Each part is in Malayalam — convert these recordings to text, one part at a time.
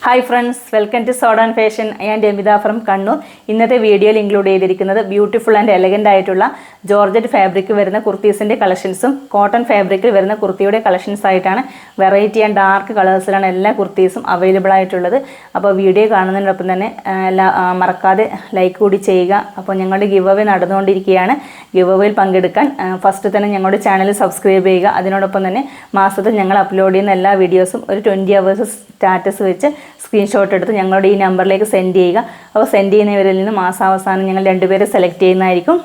ഹായ് ഫ്രണ്ട്സ്, വെൽക്കം ടു സോഡ് ആൻഡ് ഫാഷൻ. ഞാൻ രമിത ഫ്രം കണ്ണൂർ. ഇന്നത്തെ വീഡിയോയിൽ ഇൻക്ലൂഡ് ചെയ്തിരിക്കുന്നത് ബ്യൂട്ടിഫുൾ ആൻഡ് എലഗൻ്റ് ആയിട്ടുള്ള ജോർജറ്റ് ഫാബ്രിക് വരുന്ന കുർത്തീസിൻ്റെ കളക്ഷൻസും കോട്ടൺ ഫാബ്രിക്കിൽ വരുന്ന കുർത്തിയുടെ കളക്ഷൻസ് ആയിട്ടാണ്. വെറൈറ്റി ആൻഡ് ഡാർക്ക് കളേഴ്സിലാണ് എല്ലാ കുർത്തീസും അവൈലബിൾ ആയിട്ടുള്ളത്. അപ്പോൾ വീഡിയോ കാണുന്നതിനൊപ്പം തന്നെ മറക്കാതെ ലൈക്ക് കൂടി ചെയ്യുക. അപ്പോൾ ഞങ്ങളുടെ ഗിവ് അവേ നടന്നുകൊണ്ടിരിക്കുകയാണ്. ഗിവ് അവേയിൽ പങ്കെടുക്കാൻ ഫസ്റ്റ് തന്നെ ഞങ്ങളുടെ ചാനൽ സബ്സ്ക്രൈബ് ചെയ്യുക. അതിനോടൊപ്പം തന്നെ മാസത്തിൽ ഞങ്ങൾ അപ്ലോഡ് ചെയ്യുന്ന എല്ലാ വീഡിയോസും ഒരു 20 hours സ്റ്റാറ്റസ് വെച്ച് സ്ക്രീൻഷോട്ട് എടുത്ത് ഞങ്ങളുടെ ഈ നമ്പറിലേക്ക് സെൻഡ് ചെയ്യുക. അപ്പോൾ സെൻഡ് ചെയ്യുന്നവരിൽ നിന്ന് മാസാവസാനം ഞങ്ങൾ 2 പേരെ സെലക്ട് ചെയ്യുന്നതായിരിക്കും.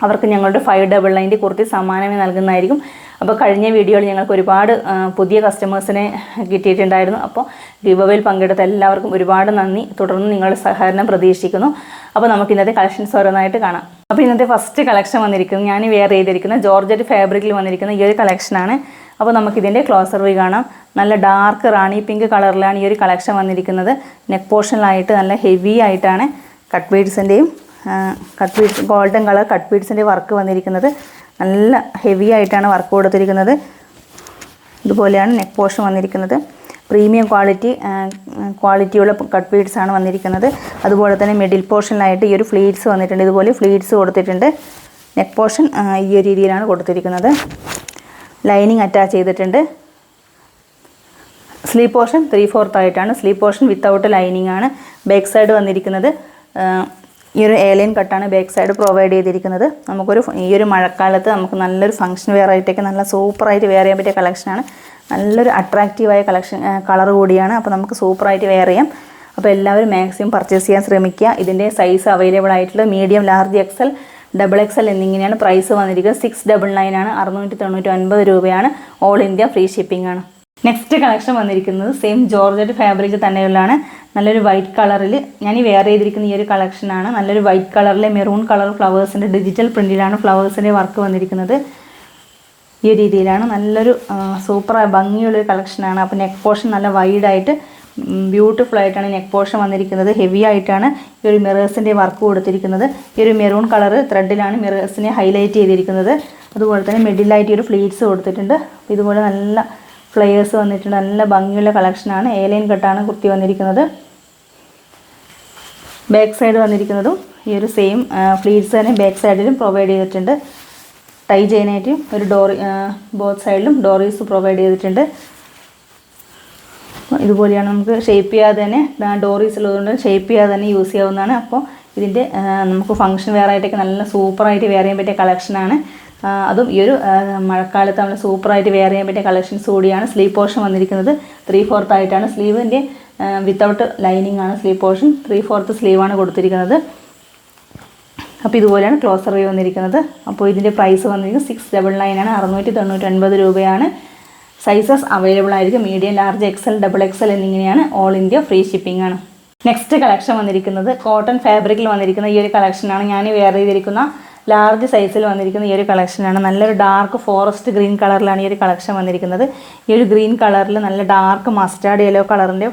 അവർക്ക് ഞങ്ങളുടെ 599 കുർത്തി സമ്മാനമായി നൽകുന്നതായിരിക്കും. അപ്പോൾ കഴിഞ്ഞ വീഡിയോയിൽ ഞങ്ങൾക്ക് ഒരുപാട് പുതിയ കസ്റ്റമേഴ്സിനെ കിട്ടിയിട്ടുണ്ടായിരുന്നു. അപ്പോൾ ഗിവ് അവേയിൽ പങ്കെടുത്ത എല്ലാവർക്കും ഒരുപാട് നന്ദി. തുടർന്ന് നിങ്ങളുടെ സഹകരണം പ്രതീക്ഷിക്കുന്നു. അപ്പോൾ നമുക്ക് ഇന്നത്തെ കളക്ഷൻസ് ഓരോന്നായിട്ട് കാണാം. അപ്പോൾ ഇന്നത്തെ ഫസ്റ്റ് കളക്ഷൻ വന്നിരിക്കുന്നത് ഞാൻ വെയർ ചെയ്തിരിക്കുന്ന ജോർജറ്റ് ഫാബ്രിക്കിൽ വന്നിരിക്കുന്ന ഈ ഒരു കളക്ഷനാണ്. അപ്പോൾ നമുക്കിതിൻ്റെ ക്ലോസർ വ്യൂ കാണാം. നല്ല ഡാർക്ക് റാണി പിങ്ക് കളറിലാണ് ഈ ഒരു കളക്ഷൻ വന്നിരിക്കുന്നത്. നെക്ക് പോർഷനിലായിട്ട് നല്ല ഹെവി ആയിട്ടാണ് കട്ട് ബീഡ്സിൻ്റെയും ഗോൾഡൻ കളർ കട്ട് ബീഡ്സിൻ്റെ വർക്ക് വന്നിരിക്കുന്നത്. നല്ല ഹെവി ആയിട്ടാണ് വർക്ക് കൊടുത്തിരിക്കുന്നത്. ഇതുപോലെയാണ് നെക്ക് പോർഷൻ വന്നിരിക്കുന്നത്. പ്രീമിയം ക്വാളിറ്റിയുള്ള കട്ട് ബീഡ്സാണ് വന്നിരിക്കുന്നത്. അതുപോലെ തന്നെ മിഡിൽ പോർഷനിലായിട്ട് ഈ ഒരു ഫ്ലീറ്റ്സ് വന്നിട്ടുണ്ട്. ഇതുപോലെ ഫ്ലീറ്റ്സ് കൊടുത്തിട്ടുണ്ട്. നെക്ക് പോർഷൻ ഈ ഒരു രീതിയിലാണ് കൊടുത്തിരിക്കുന്നത്. ലൈനിങ് അറ്റാച്ച് ചെയ്തിട്ടുണ്ട്. സ്ലീവ് പോർഷൻ 3/4 ആയിട്ടാണ്. സ്ലീവ് പോർഷൻ വിത്തൗട്ട് ലൈനിങ് ആണ്. ബാക്ക് സൈഡ് വന്നിരിക്കുന്നത് ഈ ഒരു എയർലൈൻ കട്ടാണ് ബാക്ക് സൈഡ് പ്രൊവൈഡ് ചെയ്തിരിക്കുന്നത്. ഈ ഒരു മഴക്കാലത്ത് നമുക്ക് നല്ലൊരു ഫംഗ്ഷൻ വെയർ ആയിട്ടൊക്കെ നല്ല സൂപ്പറായിട്ട് വെയർ ചെയ്യാൻ പറ്റിയ കളക്ഷനാണ്. നല്ലൊരു അട്രാക്റ്റീവായ കളർ കൂടിയാണ്. അപ്പോൾ നമുക്ക് സൂപ്പറായിട്ട് വെയർ ചെയ്യാം. അപ്പോൾ എല്ലാവരും മാക്സിമം പർച്ചേസ് ചെയ്യാൻ ശ്രമിക്കുക. ഇതിൻ്റെ സൈസ് അവൈലബിൾ ആയിട്ടുള്ളത് മീഡിയം, ലാർജ്, എക്സൽ, XXL എന്നിങ്ങനെയാണ്. പ്രൈസ് വന്നിരിക്കുന്നത് 699 ആണ്. 699 രൂപയാണ്. ഓൾ ഇന്ത്യ ഫ്രീ ഷിപ്പിംഗ് ആണ്. നെക്സ്റ്റ് കളക്ഷൻ വന്നിരിക്കുന്നത് സെയിം ജോർജറ്റ് ഫാബ്രിക് തന്നെയുള്ളതാണ്. നല്ലൊരു വൈറ്റ് കളറിൽ ഞാൻ ഈ വെയർ ചെയ്തിരിക്കുന്ന ഈ ഒരു കളക്ഷനാണ്. നല്ലൊരു വൈറ്റ് കളറിലെ മെറൂൺ കളർ ഫ്ലവേഴ്സിൻ്റെ ഡിജിറ്റൽ പ്രിൻറ്റിലാണ് ഫ്ലവേഴ്സിൻ്റെ വർക്ക് വന്നിരിക്കുന്നത്. ഈ ഒരു രീതിയിലാണ്. നല്ലൊരു സൂപ്പറായ ഭംഗിയുള്ളൊരു കളക്ഷനാണ്. അപ്പോൾ നെക്ക് പോർഷൻ നല്ല വൈഡായിട്ട് ബ്യൂട്ടിഫുൾ ആയിട്ടാണ് നെക്ക് പോർഷൻ വന്നിരിക്കുന്നത്. ഹെവി ആയിട്ടാണ് ഈ ഒരു മിറേഴ്സിൻ്റെ വർക്ക് കൊടുത്തിരിക്കുന്നത്. ഈ ഒരു മെറൂൺ കളർ ത്രെഡിലാണ് മിറേഴ്സിനെ ഹൈലൈറ്റ് ചെയ്തിരിക്കുന്നത്. അതുപോലെ തന്നെ മിഡിലായിട്ട് ഒരു ഫ്ലീറ്റ്സ് കൊടുത്തിട്ടുണ്ട്. ഇതുപോലെ നല്ല ഫ്ലെയേഴ്സ് വന്നിട്ടുണ്ട്. നല്ല ഭംഗിയുള്ള കളക്ഷനാണ്. എയർലൈൻ കട്ടാണ് കുർത്തി വന്നിരിക്കുന്നത്. ബാക്ക് സൈഡ് വന്നിരിക്കുന്നതും ഈ ഒരു സെയിം ഫ്ലീറ്റ്സ് തന്നെ ബാക്ക് സൈഡിലും പ്രൊവൈഡ് ചെയ്തിട്ടുണ്ട്. ടൈ ചെയ്യാനായിട്ട് ഒരു ബോത്ത് സൈഡിലും ഡോറീസ് പ്രൊവൈഡ് ചെയ്തിട്ടുണ്ട്. ഇതുപോലെയാണ്. നമുക്ക് ഷേപ്പ് ചെയ്യാതെ തന്നെ ഡോറീസ് ഉള്ളതുകൊണ്ട് ഷേപ്പ് ചെയ്യാതെ തന്നെ യൂസ് ചെയ്യാവുന്നതാണ്. അപ്പോൾ ഇതിൻ്റെ നമുക്ക് ഫംഗ്ഷൻ വെയർ ആയിട്ടൊക്കെ നല്ല സൂപ്പറായിട്ട് വെയർ ചെയ്യാൻ പറ്റിയ കളക്ഷനാണ്. അതും ഈ ഒരു മഴക്കാലത്ത് നമ്മൾ സൂപ്പറായിട്ട് വെയർ ചെയ്യാൻ പറ്റിയ കളക്ഷൻസ് കൂടിയാണ്. സ്ലീവ് പോർഷൻ വന്നിരിക്കുന്നത് 3/4 ആയിട്ടാണ്. സ്ലീവിൻ്റെ വിത്തൗട്ട് ലൈനിങ് ആണ് സ്ലീവ് പോർഷൻ. 3/4 സ്ലീവാണ് കൊടുത്തിരിക്കുന്നത്. അപ്പോൾ ഇതുപോലെയാണ് ക്ലോസർ വ്യൂ വന്നിരിക്കുന്നത്. അപ്പോൾ ഇതിൻ്റെ പ്രൈസ് വന്നിരിക്കുന്നത് 699 ആണ്. 699 രൂപയാണ്. സൈസസ് അവൈലബിൾ ആയിരിക്കും. മീഡിയം, ലാർജ്, XL, XXL എന്നിങ്ങനെയാണ്. ഓൾ ഇന്ത്യ ഫ്രീ ഷിപ്പിംഗ് ആണ്. നെക്സ്റ്റ് കളക്ഷൻ വന്നിരിക്കുന്നത് കോട്ടൺ ഫാബ്രിക്കിൽ വന്നിരിക്കുന്ന ഈ ഒരു കളക്ഷനാണ്. ഞാൻ വെയർ ചെയ്തിരിക്കുന്ന ലാർജ് സൈസിൽ വന്നിരിക്കുന്ന ഈ ഒരു കളക്ഷനാണ്. നല്ലൊരു ഡാർക്ക് ഫോറസ്റ്റ് ഗ്രീൻ കളറിലാണ് ഈ ഒരു കളക്ഷൻ വന്നിരിക്കുന്നത്. ഈ ഒരു ഗ്രീൻ കളറിൽ നല്ല ഡാർക്ക് മസ്റ്റാർഡ് യെല്ലോ കളറിൻ്റെ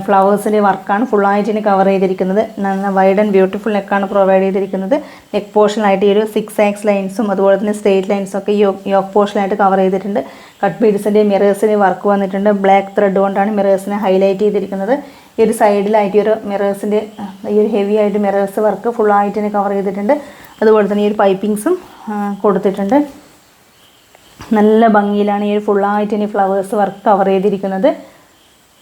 ഫ്ലവേഴ്സിൻ്റെ വർക്കാണ് ഫുള്ളായിട്ട് കവർ ചെയ്തിരിക്കുന്നത്. നല്ല വൈഡ് ആൻഡ് ബ്യൂട്ടിഫുൾ നെക്കാണ് പ്രൊവൈഡ് ചെയ്തിരിക്കുന്നത്. നെക്ക് പോർഷനായിട്ട് ഈ ഒരു 6 ആക്സ് ലൈൻസും അതുപോലെ തന്നെ സ്ട്രെയിറ്റ് ലൈൻസും ഒക്കെ യോക്ക് പോർഷനായിട്ട് കവർ ചെയ്തിട്ടുണ്ട്. കട്ട് ബീഡ്സിൻ്റെ മിറേഴ്സിൻ്റെ വർക്ക് വന്നിട്ടുണ്ട്. ബ്ലാക്ക് ത്രെഡ് കൊണ്ടാണ് മിറേഴ്സിനെ ഹൈലൈറ്റ് ചെയ്തിരിക്കുന്നത്. ഈ ഒരു സൈഡിലായിട്ട് ഒരു മിറേഴ്സിൻ്റെ ഈ ഒരു ഹെവി ആയിട്ട് മിറേഴ്സ് വർക്ക് ഫുള്ളായിട്ട് കവർ ചെയ്തിട്ടുണ്ട്. അതുപോലെ തന്നെ ഈ ഒരു പൈപ്പിങ്സും കൊടുത്തിട്ടുണ്ട്. നല്ല ഭംഗിയിലാണ് ഈ ഒരു ഫുള്ളായിട്ട് ഫ്ലവേഴ്സ് വർക്ക് കവർ ചെയ്തിരിക്കുന്നത്.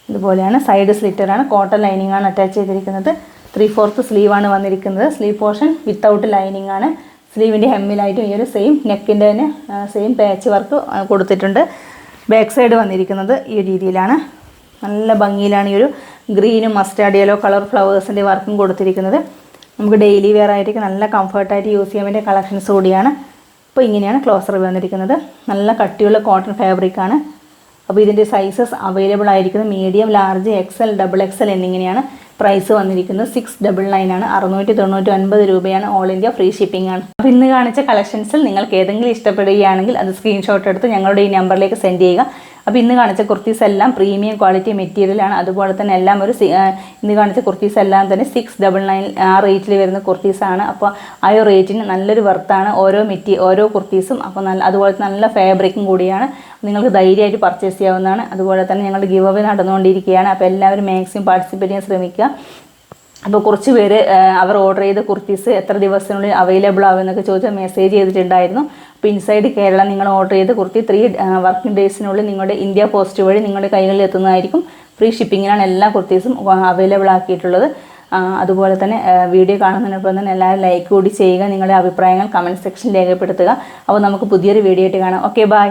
ഇതുപോലെയാണ്. സൈഡ് സ്ലിറ്ററാണ്. കോട്ടൺ ലൈനിങ് ആണ് അറ്റാച്ച് ചെയ്തിരിക്കുന്നത്. 3/4 സ്ലീവാണ് വന്നിരിക്കുന്നത്. സ്ലീവ് പോർഷൻ വിത്തൗട്ട് ലൈനിങ് ആണ്. സ്ലീവിൻ്റെ ഹെമ്മിലായിട്ടും ഈ ഒരു സെയിം നെക്കിൻ്റെ തന്നെ സെയിം പാച്ച് വർക്ക് കൊടുത്തിട്ടുണ്ട്. ബാക്ക് സൈഡ് വന്നിരിക്കുന്നത് ഈ രീതിയിലാണ്. നല്ല ഭംഗിയിലാണ് ഈ ഒരു ഗ്രീനും മസ്റ്റാർഡ് യെല്ലോ കളർ ഫ്ലവേഴ്സിൻ്റെ വർക്കും കൊടുത്തിരിക്കുന്നത്. നമുക്ക് ഡെയിലി വെയർ ആയിട്ടൊക്കെ നല്ല കംഫർട്ടായിട്ട് യൂസ് ചെയ്യാൻ വേണ്ടിയ കളക്ഷൻസ് കൂടിയാണ്. അപ്പോൾ ഇങ്ങനെയാണ് ക്ലോസർ വന്നിരിക്കുന്നത്. നല്ല കട്ടിയുള്ള കോട്ടൺ ഫാബ്രിക്കാണ്. അപ്പോൾ ഇതിൻ്റെ സൈസസ് അവൈലബിൾ ആയിരിക്കുന്നത് മീഡിയം, ലാർജ്, XL, XXL എന്നിങ്ങനെയാണ്. പ്രൈസ് വന്നിരിക്കുന്നത് 699 ആണ്. 699 രൂപയാണ്. ഓൾ ഇന്ത്യ ഫ്രീ ഷിപ്പിംഗ് ആണ്. അപ്പോൾ ഇന്ന് കാണിച്ച കളക്ഷൻസിൽ നിങ്ങൾക്ക് ഏതെങ്കിലും ഇഷ്ടപ്പെടുകയാണെങ്കിൽ അത് സ്ക്രീൻഷോട്ട് എടുത്ത് ഞങ്ങളുടെ ഈ നമ്പറിലേക്ക് സെൻഡ് ചെയ്യുക. അപ്പോൾ ഇന്ന് കാണിച്ച കുർത്തീസ് എല്ലാം പ്രീമിയം ക്വാളിറ്റി മെറ്റീരിയലാണ്. അതുപോലെ തന്നെ എല്ലാം ഇന്ന് കാണിച്ച കുർത്തീസ് എല്ലാം തന്നെ 699 ആ റേറ്റിൽ വരുന്ന കുർത്തീസാണ്. അപ്പോൾ ആ ഒരു റേറ്റിന് നല്ലൊരു വർത്താണ് ഓരോ കുർത്തീസും. അപ്പോൾ അതുപോലെ നല്ല ഫാബ്രിക്കും കൂടിയാണ്. നിങ്ങൾക്ക് ധൈര്യമായിട്ട് പർച്ചേസ് ചെയ്യാവുന്നതാണ്. അതുപോലെ തന്നെ ഞങ്ങളുടെ ഗിവ് അവേ നടന്നുകൊണ്ടിരിക്കുകയാണ്. അപ്പോൾ എല്ലാവരും മാക്സിമം പാർട്ടിസിപ്പേറ്റ് ചെയ്യാൻ ശ്രമിക്കുക. അപ്പോൾ കുറച്ച് പേര് അവർ ഓർഡർ ചെയ്ത കുർത്തീസ് എത്ര ദിവസത്തിനുള്ളിൽ അവൈലബിൾ ആവുമെന്നൊക്കെ ചോദിച്ചാൽ മെസ്സേജ് ചെയ്തിട്ടുണ്ടായിരുന്നു. അപ്പോൾ ഇൻസൈഡ് കേരള നിങ്ങൾ ഓർഡർ ചെയ്ത കുർത്തി 3 വർക്കിംഗ് ഡേയ്സിനുള്ളിൽ നിങ്ങളുടെ ഇന്ത്യ പോസ്റ്റ് വഴി നിങ്ങളുടെ കൈകളിൽ എത്തുന്നതായിരിക്കും. ഫ്രീ ഷിപ്പിങ്ങിലാണ് എല്ലാ കുർത്തീസും അവൈലബിൾ ആക്കിയിട്ടുള്ളത്. അതുപോലെ തന്നെ വീഡിയോ കാണുന്നതിനൊപ്പം തന്നെ എല്ലാവരും ലൈക്ക് കൂടി ചെയ്യുക. നിങ്ങളുടെ അഭിപ്രായങ്ങൾ കമൻറ്റ് സെക്ഷനിൽ രേഖപ്പെടുത്തുക. അപ്പോൾ നമുക്ക് പുതിയൊരു വീഡിയോ ആയിട്ട് കാണാം. Okay, by.